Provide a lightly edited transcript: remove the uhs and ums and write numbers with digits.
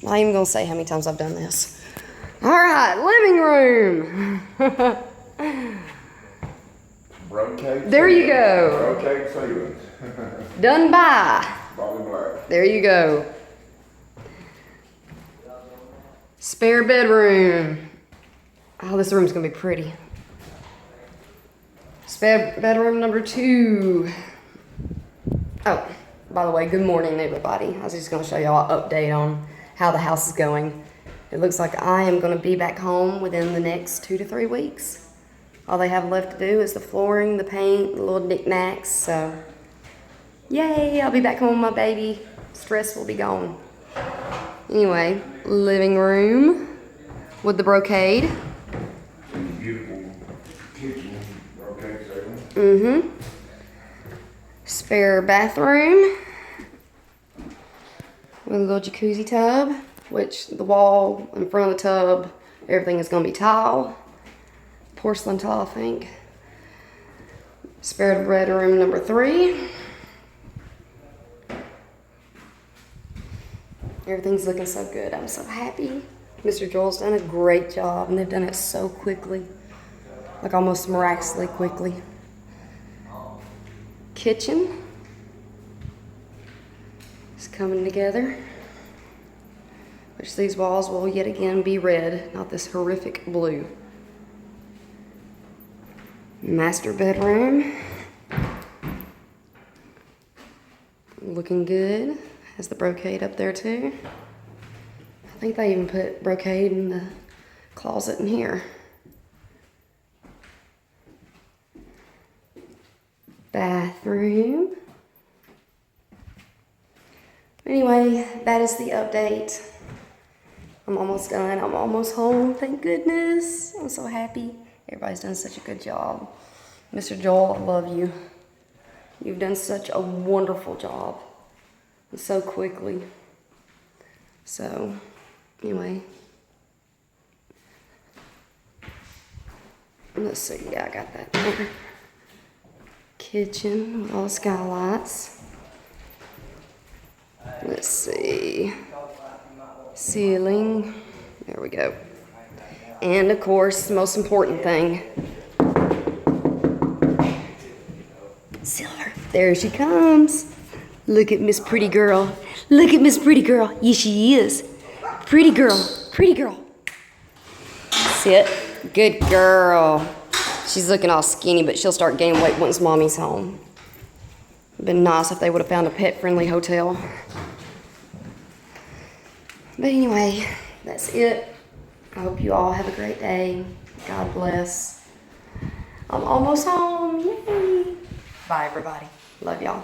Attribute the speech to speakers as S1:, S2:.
S1: Not even gonna say how many times I've done this. All right, living room.
S2: Brocade.
S1: There you go.
S2: Brocade ceilings.
S1: Done by.
S2: Bobby Black.
S1: There you go. Spare bedroom. Oh, this room's gonna be pretty. Spare bedroom number 2. Oh, by the way, good morning, everybody. I was just gonna show y'all an update on how the house is going. It looks like I am gonna be back home within the next 2 to 3 weeks. All they have left to do is the flooring, the paint, the little knickknacks, so yay, I'll be back home with my baby. Stress will be gone. Anyway, living room with the brocade.
S2: Beautiful kitchen. Brocade ceiling.
S1: Mm-hmm. Spare bathroom with a little jacuzzi tub, which the wall in front of the tub, everything is gonna be tile. Porcelain tile, I think. Spare bedroom number 3. Everything's looking so good. I'm so happy. Mr. Joel's done a great job, and they've done it so quickly. Like almost miraculously quickly. Kitchen is coming together. Which these walls will yet again be red, not this horrific blue. Master bedroom. Looking good. Has the brocade up there too. I think they even put brocade in the closet in here. Bathroom. Anyway, that is the update. I'm almost done. I'm almost home. Thank goodness. I'm so happy. Everybody's done such a good job. Mr. Joel, I love you. You've done such a wonderful job. And so quickly. So, anyway. Let's see. Yeah, I got that there. Kitchen with all the skylights. Let's see. Ceiling. There we go. And of course, the most important thing. Silver. There she comes. Look at Miss Pretty Girl. Look at Miss Pretty Girl. Yes, she is. Pretty girl. Pretty girl. Sit. Good girl. She's looking all skinny, but she'll start gaining weight once Mommy's home. It'd been nice if they would have found a pet-friendly hotel. But anyway, that's it. I hope you all have a great day. God bless. I'm almost home. Yay. Bye, everybody. Love y'all.